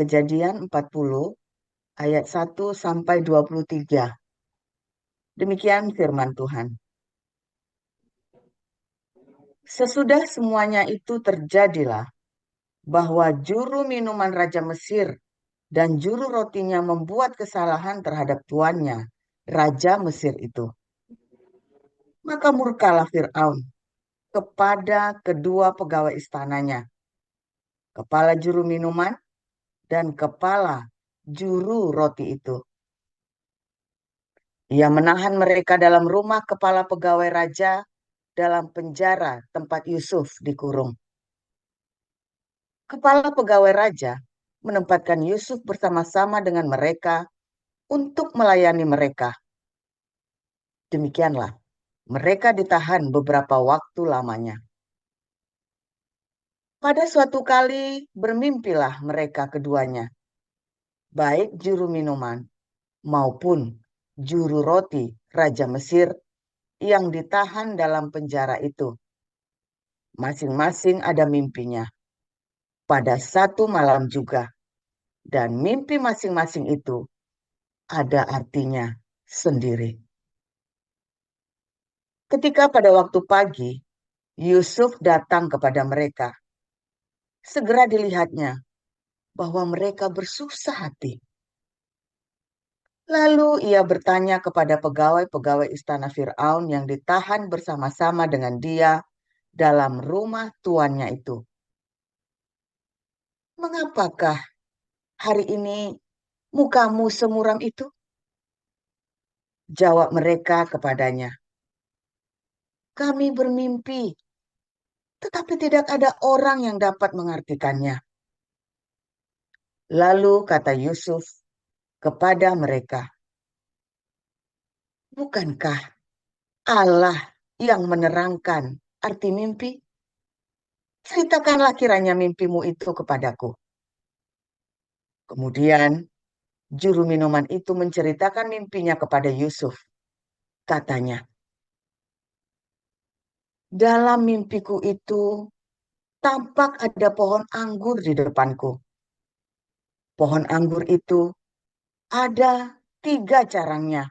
Kejadian 40 ayat 1 sampai 23. Demikian firman Tuhan. Sesudah semuanya itu terjadilah bahwa juru minuman Raja Mesir dan juru rotinya membuat kesalahan terhadap tuannya, Raja Mesir itu. Maka murkalah Fir'aun kepada kedua pegawai istananya, kepala juru minuman dan kepala juru roti itu. Ia menahan mereka dalam rumah kepala pegawai raja dalam penjara tempat Yusuf dikurung. Kepala pegawai raja menempatkan Yusuf bersama-sama dengan mereka untuk melayani mereka. Demikianlah, mereka ditahan beberapa waktu lamanya. Pada suatu kali bermimpilah mereka keduanya, baik juru minuman maupun juru roti Raja Mesir yang ditahan dalam penjara itu. Masing-masing ada mimpinya pada satu malam juga, dan mimpi masing-masing itu ada artinya sendiri. Ketika pada waktu pagi Yusuf datang kepada mereka, segera dilihatnya bahwa mereka bersusah hati. Lalu ia bertanya kepada pegawai-pegawai istana Fir'aun yang ditahan bersama-sama dengan dia dalam rumah tuannya itu. Mengapakah hari ini mukamu semuram itu? Jawab mereka kepadanya, kami bermimpi, tetapi tidak ada orang yang dapat mengartikannya. Lalu kata Yusuf kepada mereka, bukankah Allah yang menerangkan arti mimpi? Ceritakanlah kiranya mimpimu itu kepadaku. Kemudian juru minuman itu menceritakan mimpinya kepada Yusuf. Katanya, dalam mimpiku itu tampak ada pohon anggur di depanku. Pohon anggur itu ada 3 carangnya,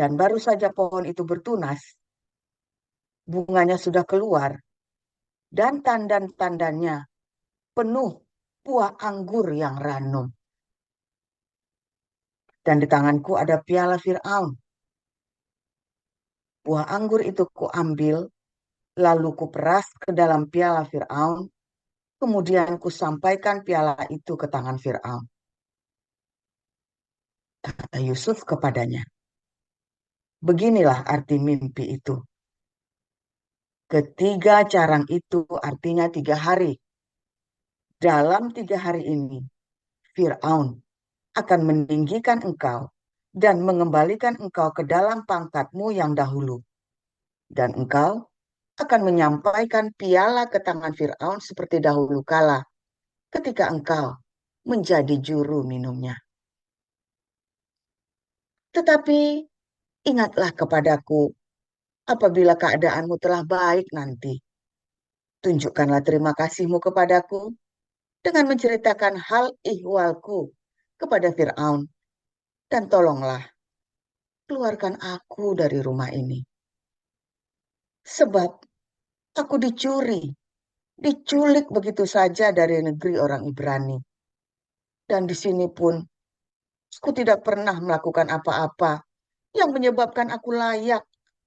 dan baru saja pohon itu bertunas, bunganya sudah keluar, dan tandan-tandannya penuh buah anggur yang ranum. Dan di tanganku ada piala Fir'aun. Buah anggur itu kuambil, lalu kuperas ke dalam piala Fir'aun, kemudian kusampaikan piala itu ke tangan Fir'aun. Kata Yusuf kepadanya, beginilah arti mimpi itu. Ketiga carang itu artinya 3 hari. Dalam 3 hari ini, Fir'aun akan meninggikan engkau dan mengembalikan engkau ke dalam pangkatmu yang dahulu. Dan engkau akan menyampaikan piala ke tangan Fir'aun seperti dahulu kala ketika engkau menjadi juru minumnya. Tetapi ingatlah kepadaku apabila keadaanmu telah baik nanti. Tunjukkanlah terima kasihmu kepadaku dengan menceritakan hal ihwalku kepada Fir'aun, dan tolonglah keluarkan aku dari rumah ini. Sebab aku diculik begitu saja dari negeri orang Ibrani. Dan di sini pun aku tidak pernah melakukan apa-apa yang menyebabkan aku layak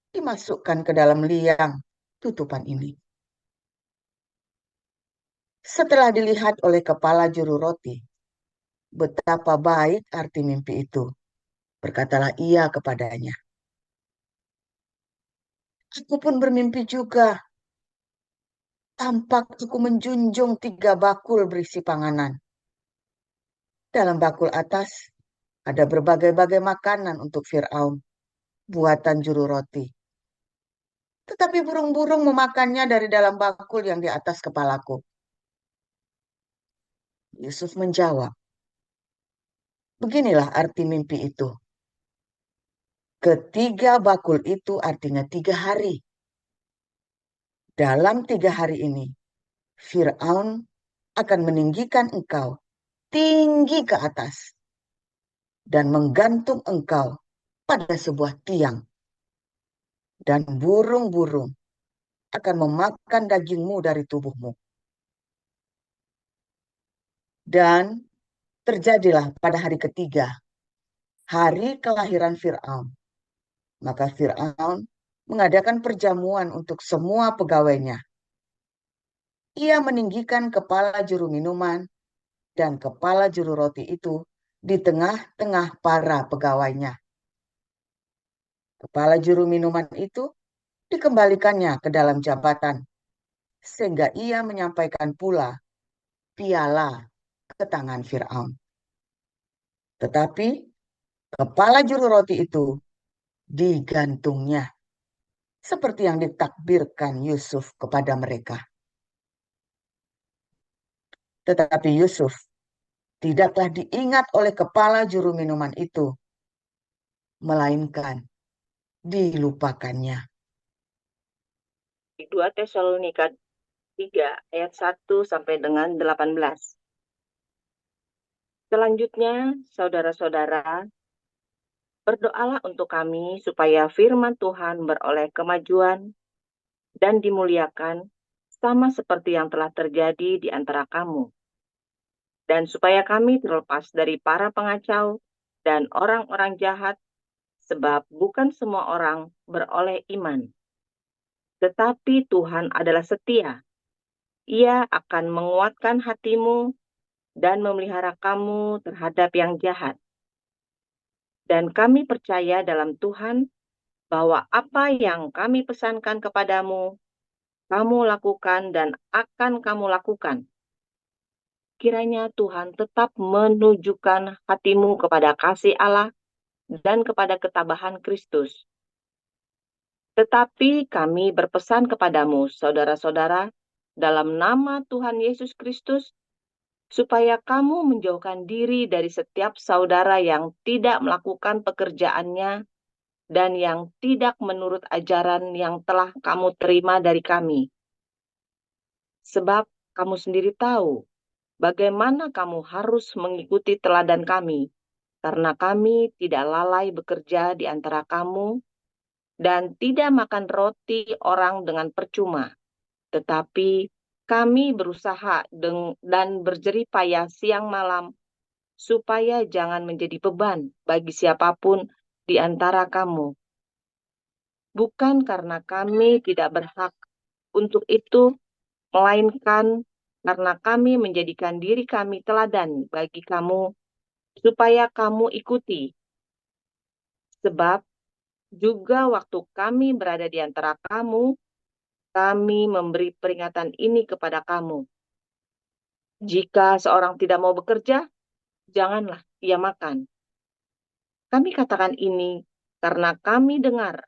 dimasukkan ke dalam liang tutupan ini. Setelah dilihat oleh kepala juru roti, betapa baik arti mimpi itu, berkatalah ia kepadanya, aku pun bermimpi juga. Tampak aku menjunjung 3 bakul berisi panganan. Dalam bakul atas ada berbagai-bagai makanan untuk Fir'aun, buatan juru roti. Tetapi burung-burung memakannya dari dalam bakul yang di atas kepalaku. Yusuf menjawab, beginilah arti mimpi itu. Ketiga bakul itu artinya 3 hari. Dalam 3 hari ini, Fir'aun akan meninggikan engkau tinggi ke atas dan menggantung engkau pada sebuah tiang. Dan burung-burung akan memakan dagingmu dari tubuhmu. Dan terjadilah pada hari ketiga, hari kelahiran Fir'aun. Maka Fir'aun mengadakan perjamuan untuk semua pegawainya. Ia meninggikan kepala juru minuman dan kepala juru roti itu di tengah-tengah para pegawainya. Kepala juru minuman itu dikembalikannya ke dalam jabatan, sehingga ia menyampaikan pula piala ke tangan Fir'aun. Tetapi kepala juru roti itu digantungnya, seperti yang ditakbirkan Yusuf kepada mereka. Tetapi Yusuf tidaklah diingat oleh kepala juru minuman itu, melainkan dilupakannya. 2 Tesalonika 3 ayat 1 sampai dengan 18. Selanjutnya, saudara-saudara, berdoalah untuk kami supaya firman Tuhan beroleh kemajuan dan dimuliakan sama seperti yang telah terjadi di antara kamu. Dan supaya kami terlepas dari para pengacau dan orang-orang jahat, sebab bukan semua orang beroleh iman. Tetapi Tuhan adalah setia. Ia akan menguatkan hatimu dan memelihara kamu terhadap yang jahat. Dan kami percaya dalam Tuhan bahwa apa yang kami pesankan kepadamu, kamu lakukan dan akan kamu lakukan. Kiranya Tuhan tetap menunjukkan hatimu kepada kasih Allah dan kepada ketabahan Kristus. Tetapi kami berpesan kepadamu, saudara-saudara, dalam nama Tuhan Yesus Kristus, supaya kamu menjauhkan diri dari setiap saudara yang tidak melakukan pekerjaannya dan yang tidak menurut ajaran yang telah kamu terima dari kami. Sebab kamu sendiri tahu bagaimana kamu harus mengikuti teladan kami, karena kami tidak lalai bekerja di antara kamu dan tidak makan roti orang dengan percuma, tetapi kami berusaha dan berjerih payah siang malam, supaya jangan menjadi beban bagi siapapun di antara kamu. Bukan karena kami tidak berhak untuk itu, melainkan karena kami menjadikan diri kami teladan bagi kamu, supaya kamu ikuti. Sebab juga waktu kami berada di antara kamu, kami memberi peringatan ini kepada kamu. Jika seorang tidak mau bekerja, janganlah ia makan. Kami katakan ini karena kami dengar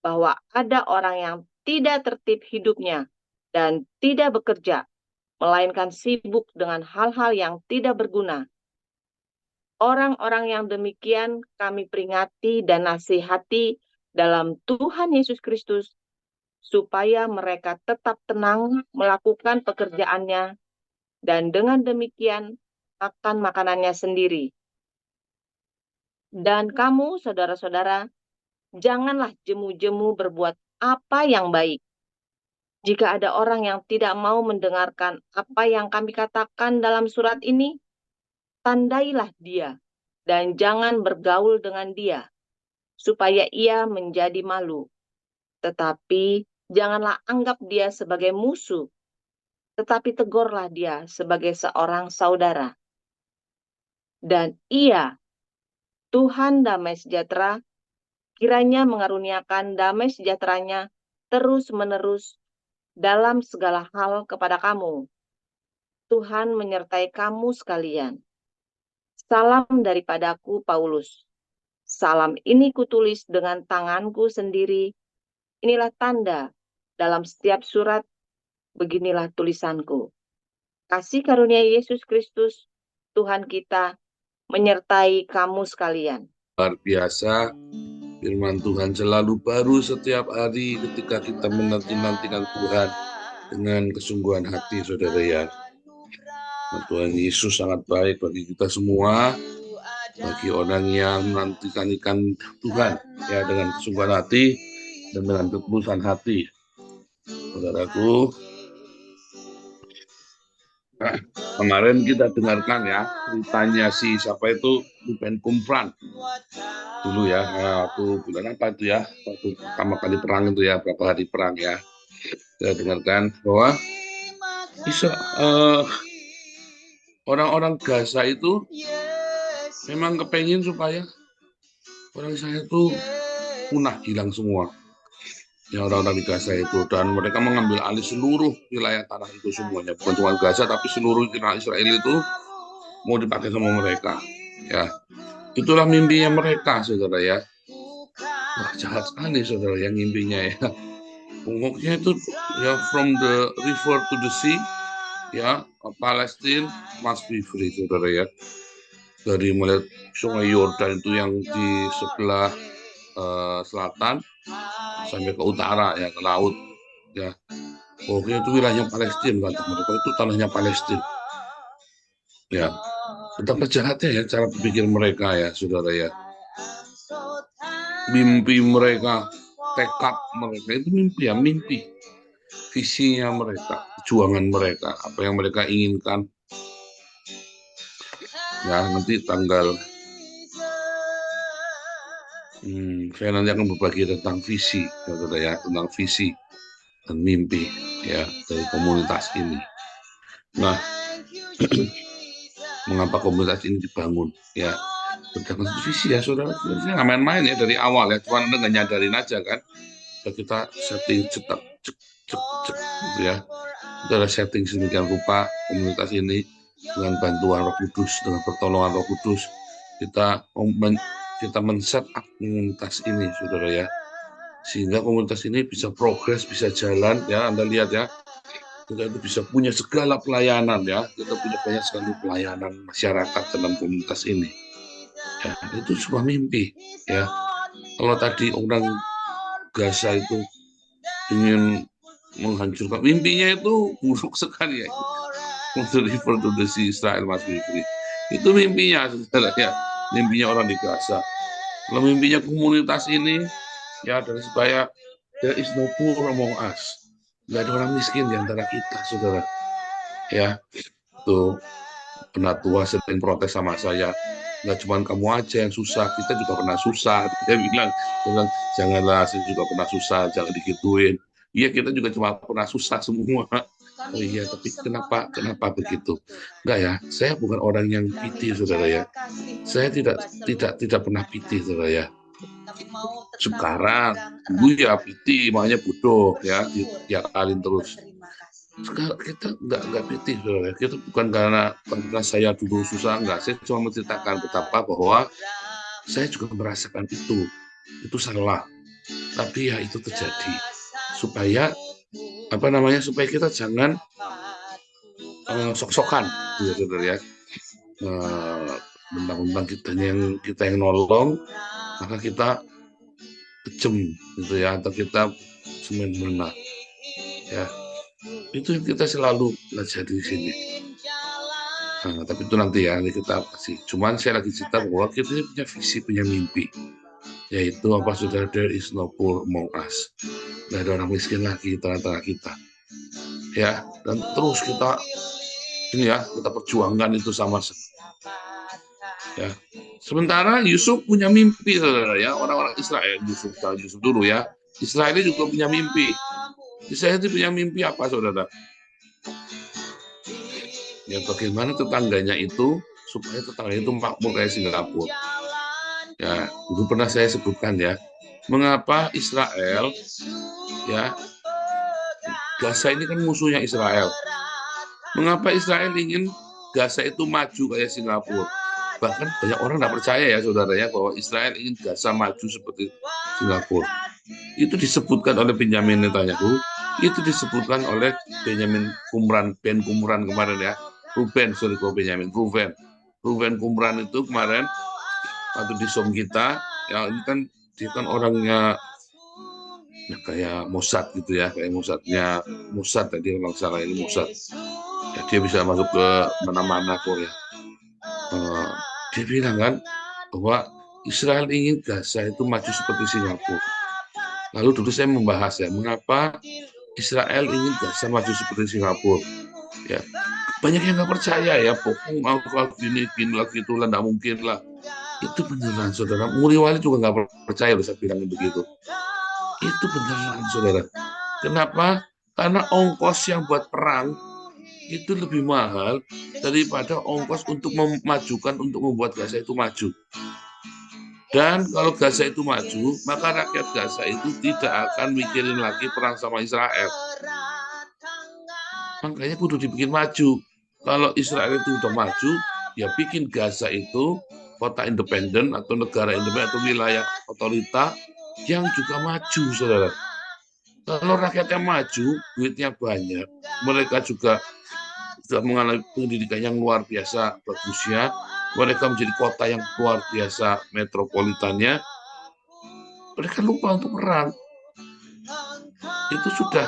bahwa ada orang yang tidak tertib hidupnya dan tidak bekerja, melainkan sibuk dengan hal-hal yang tidak berguna. Orang-orang yang demikian kami peringati dan nasihati dalam Tuhan Yesus Kristus, supaya mereka tetap tenang melakukan pekerjaannya, dan dengan demikian makan makanannya sendiri. Dan kamu, saudara-saudara, janganlah jemu-jemu berbuat apa yang baik. Jika ada orang yang tidak mau mendengarkan apa yang kami katakan dalam surat ini, tandailah dia dan jangan bergaul dengan dia, supaya ia menjadi malu. Tetapi janganlah anggap dia sebagai musuh, tetapi tegurlah dia sebagai seorang saudara. Dan ia, Tuhan damai sejahtera, kiranya mengaruniakan damai sejahteranya terus-menerus dalam segala hal kepada kamu. Tuhan menyertai kamu sekalian. Salam daripadaku, Paulus. Salam ini kutulis dengan tanganku sendiri. Inilah tanda dalam setiap surat, beginilah tulisanku. Kasih karunia Yesus Kristus, Tuhan kita, menyertai kamu sekalian. Luar biasa, firman Tuhan selalu baru setiap hari ketika kita menanti-nantikan Tuhan dengan kesungguhan hati, saudara ya. Tuhan Yesus sangat baik bagi kita semua, bagi orang yang menantikan Tuhan ya dengan kesungguhan hati dan dengan ketulusan hati. Saudaraku, kemarin kita dengarkan ya ceritanya si siapa itu Ruben Kumran dulu ya, waktu bulan apa itu ya, waktu pertama kali perang itu ya, berapa hari perang ya, kita dengarkan bahwa orang-orang Gaza itu memang kepengen supaya orang Israel itu punah, hilang semua. Ya, orang-orang di Gaza itu, dan mereka mengambil alih seluruh wilayah tanah itu semuanya, bukan cuma Gaza tapi seluruh wilayah Israel itu mau dipakai sama mereka. Ya, itulah mimpinya mereka, saudara ya. Wah, jahat sekali saudara yang mimpinya ya. Pokoknya itu ya, from the river to the sea, ya, Palestine must be free, saudara ya. Dari mulai sungai Yordan itu yang di sebelah selatan sampai ke utara ya, ke laut ya. Pokoknya itu wilayahnya Palestina, kata mereka itu tanahnya Palestina. Ya, betapa jahatnya ya cara berpikir mereka ya, saudara ya. Mimpi mereka, tekad mereka itu mimpi ya, mimpi. Visinya mereka, perjuangan mereka, apa yang mereka inginkan. Ya, nanti tanggal saya nanti akan berbagi tentang visi, saudara ya, tentang visi dan mimpi ya dari komunitas ini. Nah, mengapa komunitas ini dibangun ya, berdasarkan visi ya, saudara. Saya nggak main-main ya dari awal ya, cuma Anda nggak nyadarin aja kan. Kita setting cetak cek gitu ya. Itu ada setting sedemikian rupa komunitas ini dengan bantuan Roh Kudus, dengan pertolongan Roh Kudus, kita men-set up komunitas ini, saudara ya, sehingga komunitas ini bisa progres, bisa jalan ya. Anda lihat ya, kita itu bisa punya segala pelayanan ya, kita punya banyak sekali pelayanan masyarakat dalam komunitas ini ya. Itu sebuah mimpi ya. Kalau tadi orang Gaza itu ingin menghancurkan, mimpinya itu buruk sekali ya. Untuk river to the sea, Israel must be free. Itu mimpinya, saudara ya, mimpinya orang di Gaza. Kalau mimpinya komunitas ini ya, dari supaya there is no poor among us, nggak ada orang miskin di antara kita, saudara ya. Tuh penatua sering protes sama saya, nggak cuma kamu aja yang susah, kita juga pernah susah. Dia bilang janganlah, saya juga pernah susah, jangan digituin. Iya, kita juga cuma pernah susah semua. Oh iya, tapi kenapa begitu? Enggak ya, saya bukan orang yang piti, saudara ya. Saya tidak pernah piti, saudara ya. Sekarang dulu ya piti, makanya bodoh ya, diakalin terus. Sekarang kita enggak piti, saudara. Kita bukan karena saya dulu susah, enggak. Saya cuma menceritakan betapa bahwa saya juga merasakan itu salah. Tapi ya itu terjadi supaya supaya kita jangan sok-sokan, ya, saudara ya. Mentang-mentang kita yang nolong, maka kita kejem gitu ya, atau kita semena-mena ya. Itu yang kita selalu belajar di sini. Nah, tapi itu nanti ya, kita kasih. Cuman saya lagi cerita bahwa kita punya visi, punya mimpi, yaitu apa, saudara? There is no poor among us. Nggak ada orang miskin lagi di tengah-tengah kita ya. Dan terus kita perjuangkan itu sama-sama ya. Sementara Yusuf punya mimpi, saudara ya. Orang-orang Israel, Yusuf dulu ya, Israel juga punya mimpi. Israel itu punya mimpi apa, saudara? Ya, bagaimana tetangganya itu supaya tetangganya itu makmur kayak Singapura ya. Dulu pernah saya sebutkan ya, mengapa Israel ya, Gaza ini kan musuhnya Israel. Mengapa Israel ingin Gaza itu maju kayak Singapura? Bahkan banyak orang tidak percaya ya, saudara ya, bahwa Israel ingin Gaza maju seperti Singapura. Itu disebutkan oleh Benyamin Netanyahu, itu disebutkan oleh Ben Kumran kemarin ya. Ruben Kumran itu kemarin waktu di Zoom kita ya, ini kan dia kan orangnya ya, kayak Mossad gitu ya, kayak Mossad tadi kalau salah, ini Mossad Ya, dia bisa masuk ke mana-mana kok ya. Dia bilang kan bahwa Israel ingin Gaza itu maju seperti Singapura. Lalu dulu saya membahas ya, mengapa Israel ingin Gaza maju seperti Singapura. Ya, banyak yang nggak percaya ya, pokoknya kalau gini lagi itu lah, nggak mungkin lah. Itu beneran, saudara. Muri Wali juga nggak percaya loh saya bilang begitu. Itu beneran, saudara. Kenapa? Karena ongkos yang buat perang itu lebih mahal daripada ongkos untuk memajukan, untuk membuat Gaza itu maju. Dan kalau Gaza itu maju, maka rakyat Gaza itu tidak akan mikirin lagi perang sama Israel. Makanya kudu dibikin maju. Kalau Israel itu udah maju, ya bikin Gaza itu kota independen atau negara independen atau wilayah otorita yang juga maju, saudara. Kalau rakyatnya maju, duitnya banyak, mereka juga mengalami pendidikan yang luar biasa bagusnya, mereka menjadi kota yang luar biasa metropolitannya, mereka lupa untuk perang. Itu sudah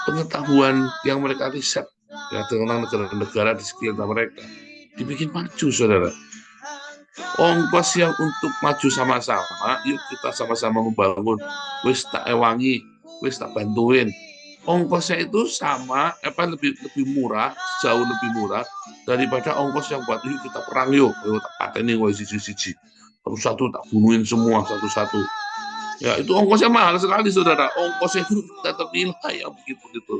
pengetahuan yang mereka riset ya, tentang negara-negara di sekitar mereka. Dibikin maju, saudara. Ongkos yang untuk maju sama-sama, yuk kita sama-sama membangun, wis tak ewangi, wis tak bantuin. Ongkosnya itu sama, lebih murah, jauh lebih murah daripada ongkos yang buat yuk kita perang yuk tak pateni siji-siji. Satu-satu tak bunuhin semua satu-satu. Ya itu ongkosnya mahal sekali, saudara. Ongkosnya itu kita terpilah ya begitu.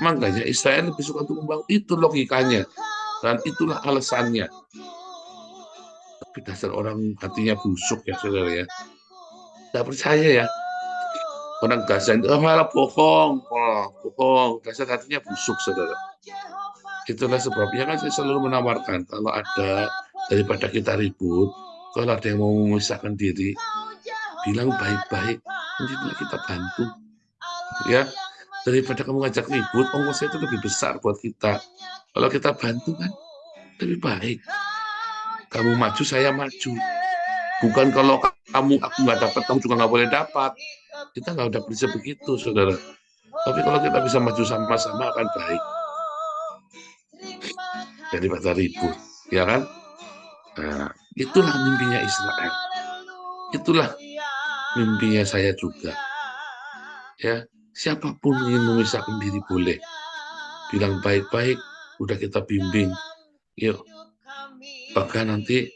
Makanya Israel lebih suka untuk membangun, itu logikanya dan itulah alasannya. Tapi dasar orang hatinya busuk ya, saudara ya. Tidak percaya ya. Orang Gaza itu malah bohong. Dasar hatinya busuk, saudara. Itulah sebabnya kan saya selalu menawarkan, kalau ada, daripada kita ribut, kalau ada yang mau memisahkan diri, bilang baik-baik, nanti kita bantu. Ya, daripada kamu ngajak ribut, ongkosnya itu lebih besar buat kita. Kalau kita bantu kan lebih baik. Kamu maju, saya maju. Bukan kalau aku nggak dapat, kamu juga nggak boleh dapat. Kita nggak udah bisa begitu, saudara. Tapi kalau kita bisa maju sama-sama akan baik. Daripada ribut, ya kan? Nah, itulah mimpinya Israel. Itulah mimpinya saya juga. Ya, siapapun ingin memisahkan diri boleh. Bilang baik-baik, udah kita bimbing. Yuk, bahkan nanti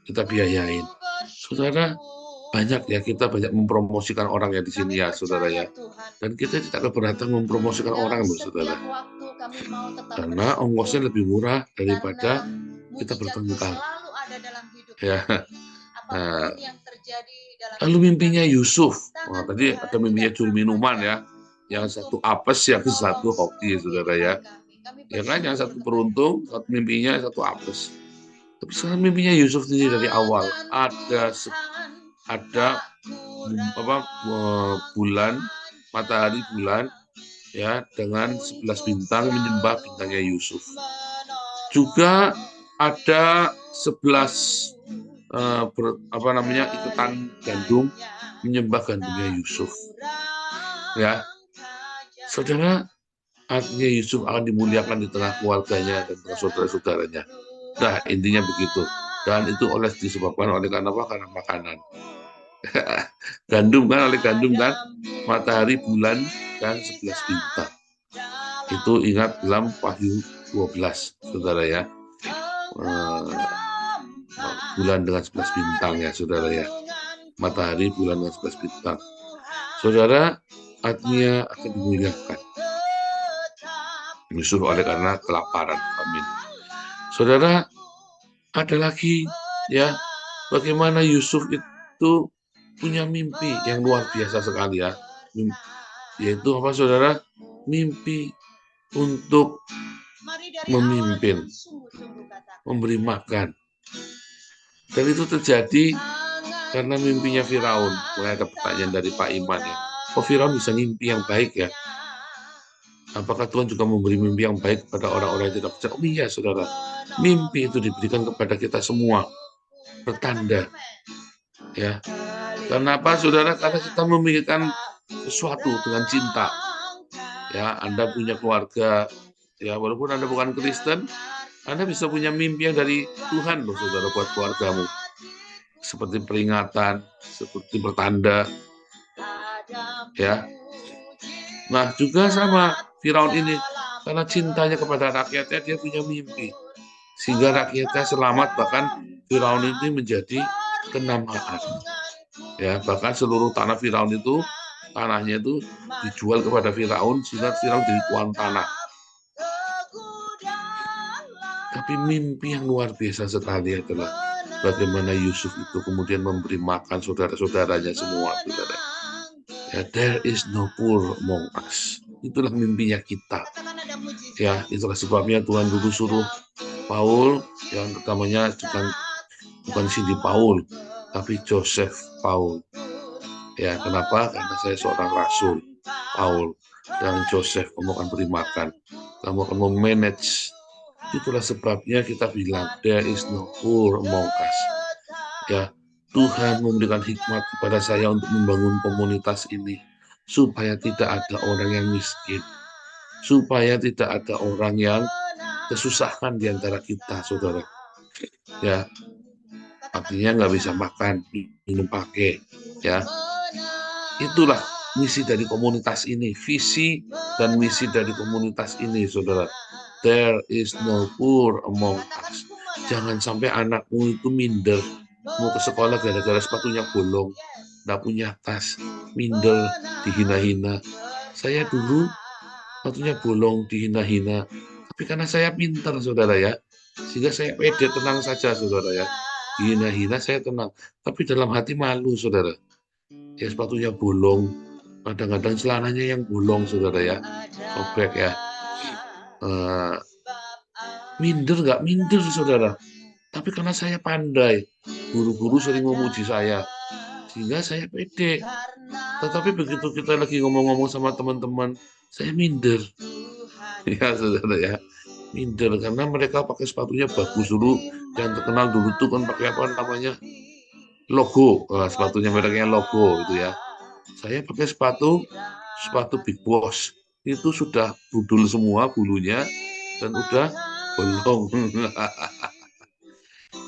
kita biayain. Saudara, banyak ya, kita banyak mempromosikan orang ya di sini ya, saudara ya. Dan kita tidak keberatan mempromosikan orang loh, saudara. Karena ongkosnya lebih murah daripada kita bertengkar. Ya. Nah, lalu mimpinya Yusuf. Wah, tadi ada mimpinya juru minuman ya. Yang satu apes, yang satu hoki, saudara ya. Ya kan, yang satu beruntung, satu mimpinya, satu apes. Tapi sekarang mimpinya Yusuf ini dari awal ada bulan, matahari bulan ya, dengan 11 bintang menyembah bintangnya Yusuf. Juga ada 11 ikutan gandum menyembah gandumnya Yusuf. Ya, saudara, artinya Yusuf akan dimuliakan di tengah keluarganya dan tengah saudara-saudaranya. Nah, intinya begitu. Dan itu disebabkan oleh karena apa? Karena makanan. Gandum kan, oleh gandum kan, matahari, bulan, dan 11 bintang. Itu ingat dalam Wahyu 12, saudara ya. Bulan dengan 11 bintang ya, saudara ya. Matahari, bulan dengan 11 bintang. Saudara, artinya akan dimuliakan. Yusuf oleh karena kelaparan, famine. Saudara, ada lagi ya, bagaimana Yusuf itu punya mimpi yang luar biasa sekali ya. Yaitu apa, saudara? Mimpi untuk memimpin, memberi makan. Dan itu terjadi karena mimpinya Firaun. Mulai ada pertanyaan dari Pak Iman ya. Kok Firaun bisa mimpi yang baik ya? Apakah Tuhan juga memberi mimpi yang baik kepada orang-orang yang tidak percaya? Oh iya, saudara. Mimpi itu diberikan kepada kita semua. Bertanda. Ya. Kenapa, saudara? Karena kita memikirkan sesuatu dengan cinta. Ya, Anda punya keluarga, Ya, walaupun Anda bukan Kristen, Anda bisa punya mimpi yang dari Tuhan loh, saudara, buat keluargamu. Seperti peringatan, seperti pertanda, ya. Nah, juga sama Firaun ini, karena cintanya kepada rakyatnya, dia punya mimpi. Sehingga rakyatnya selamat, bahkan Firaun ini menjadi kenamaan. Ya, bahkan seluruh tanah Firaun itu, tanahnya itu dijual kepada Firaun, sehingga Firaun jadi tuan tanah. Tapi mimpi yang luar biasa sekali adalah bagaimana Yusuf itu kemudian memberi makan saudara-saudaranya semua, saudara. Ya, there is no poor among us. Itulah mimpinya kita. Ya, itulah sebabnya Tuhan dulu suruh Paul, yang pertamanya bukan Cindy Paul, tapi Joseph Paul. Ya, kenapa? Karena saya seorang rasul, Paul, dan Joseph, kamu akan beri makan, kamu akan memanage. Itulah sebabnya kita bilang, there is no poor among us. Ya, Tuhan memberikan hikmat kepada saya untuk membangun komunitas ini, supaya tidak ada orang yang miskin, supaya tidak ada orang yang kesusahan di antara kita, saudara. Ya, artinya nggak bisa makan, minum pakai. Ya, itulah misi dari komunitas ini, visi dan misi dari komunitas ini, saudara. There is no poor among us. Jangan sampai anakmu itu minder, mau ke sekolah gara-gara sepatunya bolong, nggak punya tas, minder, dihina-hina. Saya dulu sepatunya bolong, dihina-hina, tapi karena saya pintar, saudara ya, sehingga saya pede, tenang saja, saudara ya. Dihina-hina saya tenang, tapi dalam hati malu, saudara. Ya, sepatunya bolong, kadang-kadang celananya yang bolong, saudara ya, sobek ya. Minder nggak minder, saudara, tapi karena saya pandai, guru-guru sering memuji saya, sehingga saya pede. Tetapi begitu kita lagi ngomong-ngomong sama teman-teman, saya minder. Ya, saudara ya, minder karena mereka pakai sepatunya bagus dulu. Yang terkenal dulu tuh kan pakai apa namanya, logo, sepatunya mereknya logo itu ya. Saya pakai sepatu Big Boss, itu sudah budul semua bulunya dan udah bolong.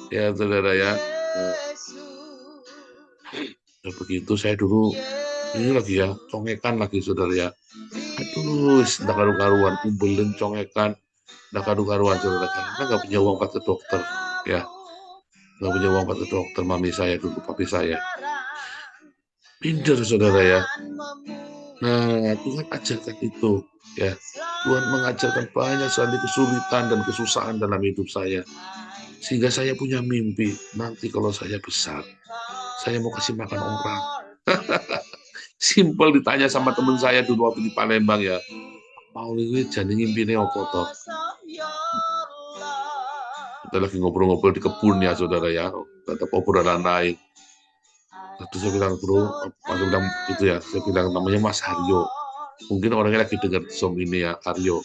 Ya, saudara ya. Nah, begitu saya dulu ini lagi ya, congekan lagi, saudara ya. Aduh, nggak karu-karuan, kumpulin congekan, nggak karu-karuan, saudara. Karena nggak punya uang ke dokter, ya. Nggak punya uang ke dokter, mami saya dulu, papi saya. Minder, saudara ya. Nah, Tuhan ajarkan itu, ya. Tuhan mengajarkan banyak sekali kesulitan dan kesusahan dalam hidup saya, sehingga saya punya mimpi. Nanti kalau saya besar, saya mau kasih makan orang. Simpel ditanya sama teman saya dulu waktu di Palembang ya, Paul ini jadi ngimpine apa toh? Kita lagi ngobrol-ngobrol di kebun ya, saudara ya, tetap obrolan lain. Terus saya bilang, bro, saya bilang itu ya, saya bilang namanya Mas Haryo. Mungkin orangnya lagi dengar Zoom ini ya, Haryo.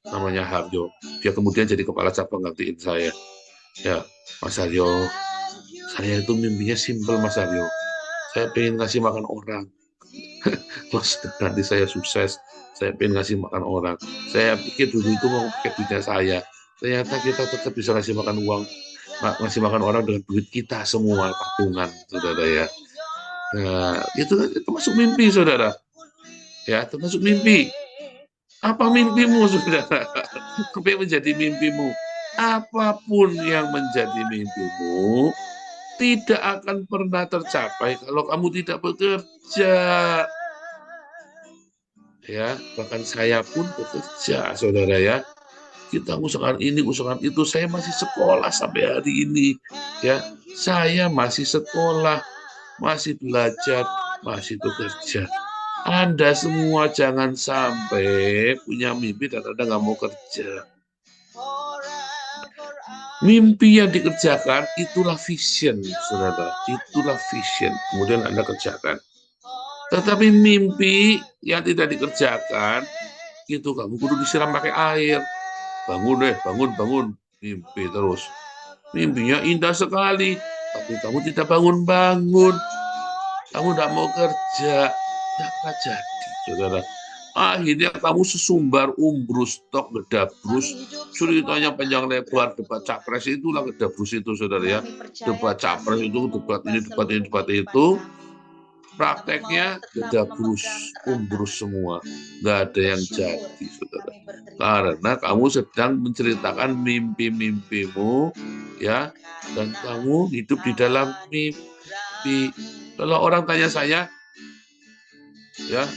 Namanya Haryo. Dia kemudian jadi kepala cabang gantiin saya. Ya, Mas Haryo, saya itu mimpinya simpel, Mas Haryo. Saya pengen ngasih makan orang. Terus nanti saya sukses, saya pengen ngasih makan orang. Saya pikir dulu itu mau pakai duitnya saya. Ternyata kita tetap bisa ngasih makan uang, ngasih makan orang dengan duit kita semua, tabungan, saudara ya. Nah, itu termasuk mimpi, saudara. Ya, termasuk mimpi. Apa mimpimu, saudara? Apa yang menjadi mimpimu? Apapun yang menjadi mimpimu tidak akan pernah tercapai kalau kamu tidak bekerja. Ya, bahkan saya pun bekerja, saudara ya. Kita usahakan ini, usahakan itu. Saya masih sekolah sampai hari ini. Ya, saya masih sekolah, masih belajar, masih bekerja. Anda semua jangan sampai punya mimpi dan Anda nggak mau kerja. Mimpi yang dikerjakan itulah vision, saudara. Itulah vision. Kemudian Anda kerjakan. Tetapi mimpi yang tidak dikerjakan, itu kamu kudu disiram pakai air. Bangun deh, bangun. Mimpi terus. Mimpinya indah sekali, tapi kamu tidak bangun-bangun. Kamu tidak mau kerja, tidak akan jadi, saudara. Akhirnya kamu sesumbar umbrus, tok gedabrus, ceritanya panjang lebar, debat capres itulah gedabrus itu, saudara ya. Debat capres itu, debat ini, debat ini, debat itu. Prakteknya gedabrus, umbrus semua. Nggak ada yang jadi, saudara. Karena kamu sedang menceritakan mimpi-mimpimu, ya, dan kamu hidup di dalam mimpi. Kalau orang tanya saya, ya,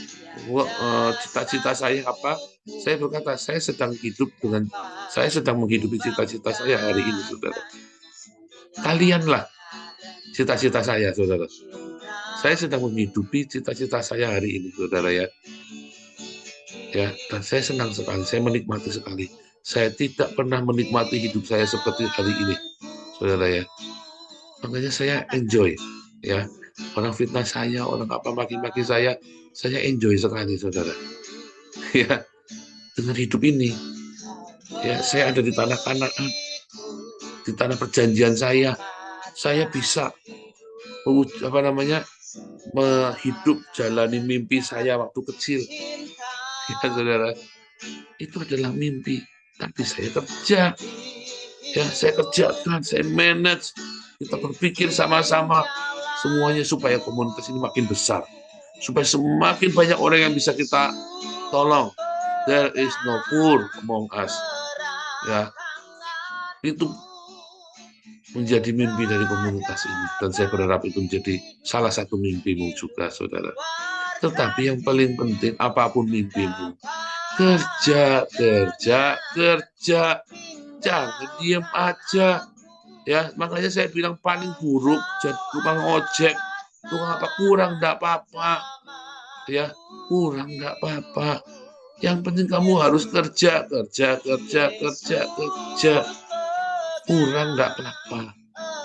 cita-cita saya apa? Saya berkata, saya sedang menghidupi cita-cita saya hari ini, saudara. Kalianlah cita-cita saya, saudara. Saya sedang menghidupi cita-cita saya hari ini, saudara ya. Ya, dan saya senang sekali, saya menikmati sekali. Saya tidak pernah menikmati hidup saya seperti hari ini, saudara ya. Makanya saya enjoy, ya. Orang fitnah saya, orang apa maki-maki saya enjoy sekali, saudara. Ya, dengan hidup ini, ya, saya ada di tanah Kanaan, di tanah perjanjian saya bisa hidup jalani mimpi saya waktu kecil, ya saudara. Itu adalah mimpi, tapi saya kerja, ya, saya kerjakan, saya manage, kita berpikir sama-sama semuanya supaya komunitas ini makin besar, supaya semakin banyak orang yang bisa kita tolong. There is no poor among us, ya. Itu menjadi mimpi dari komunitas ini, dan saya berharap itu menjadi salah satu mimpimu juga, saudara. Tetapi yang paling penting, apapun mimpimu, kerja, jangan diam aja, ya. Makanya saya bilang paling buruk jadi tukang ojek, tukang apa, kurang enggak apa-apa, ya, kurang enggak apa-apa. Yang penting kamu harus kerja, kurang enggak apa-apa.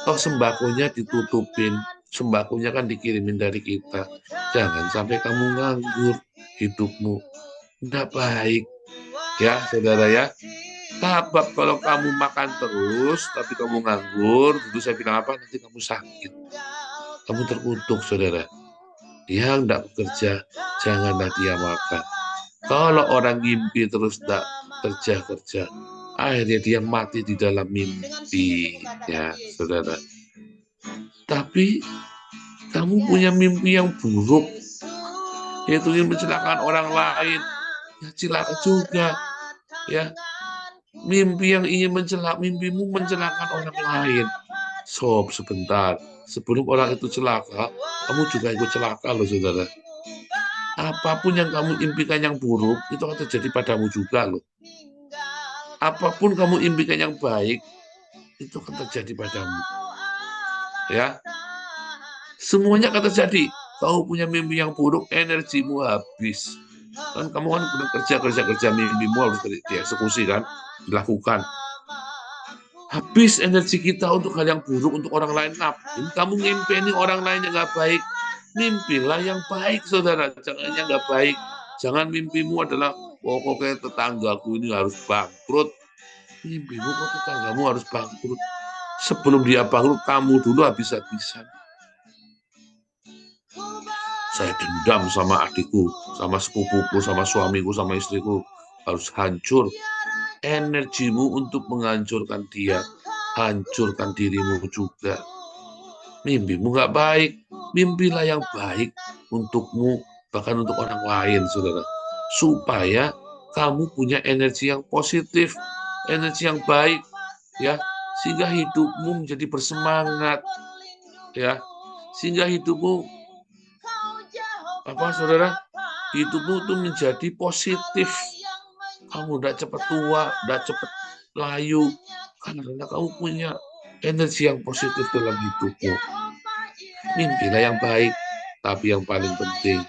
Toh sembakonya ditutupin, sembakonya kan dikirimin dari kita. Jangan sampai kamu nganggur, hidupmu enggak baik, ya saudara ya. Sebab kalau kamu makan terus tapi kamu nganggur, dulu saya bilang apa, nanti kamu sakit, kamu terkutuk, saudara. Yang enggak bekerja, janganlah dia makan. Kalau orang mimpi terus enggak kerja, akhirnya dia mati di dalam mimpi, ya saudara. Tapi kamu punya mimpi yang buruk, yaitu ingin mencelakakan orang lain, ya celaka juga, ya. Mimpi yang ingin mimpimu mencelakakan orang lain. Stop sebentar, sebelum orang itu celaka, kamu juga ikut celaka loh, saudara. Apapun yang kamu impikan yang buruk, itu akan terjadi padamu juga loh. Apapun kamu impikan yang baik, itu akan terjadi padamu, ya. Semuanya akan terjadi. Kamu punya mimpi yang buruk, energimu habis. Kan kamu kan kerja, mimpimu harus dieksekusi kan, dilakukan. Habis energi kita untuk hal yang buruk, untuk orang lain. Ngapain kamu ngimpeni orang lain yang nggak baik? Mimpilah yang baik, saudara. Jangan yang nggak baik. Jangan mimpimu adalah, pokoknya tetanggaku ini harus bangkrut. Mimpimu kok tetanggamu harus bangkrut. Sebelum dia bangkrut, kamu dulu habis-habisan. Saya dendam sama adikku, sama sepupuku, sama suamiku, sama istriku. Harus hancur. Energimu untuk menghancurkan dia, hancurkan dirimu juga. Mimpimu nggak baik, mimpilah yang baik untukmu, bahkan untuk orang lain, saudara. Supaya kamu punya energi yang positif, energi yang baik, ya, sehingga hidupmu menjadi bersemangat, ya, sehingga hidupmu saudara, hidupmu itu menjadi positif. Kamu udah cepat tua, udah cepat layu, karena kamu punya energi yang positif dalam hidupmu. Mimpilah yang baik, tapi yang paling penting,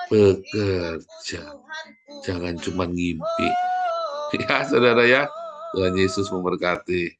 bekerja. Jangan cuma ngimpi. Ya, saudara ya, Tuhan Yesus memberkati.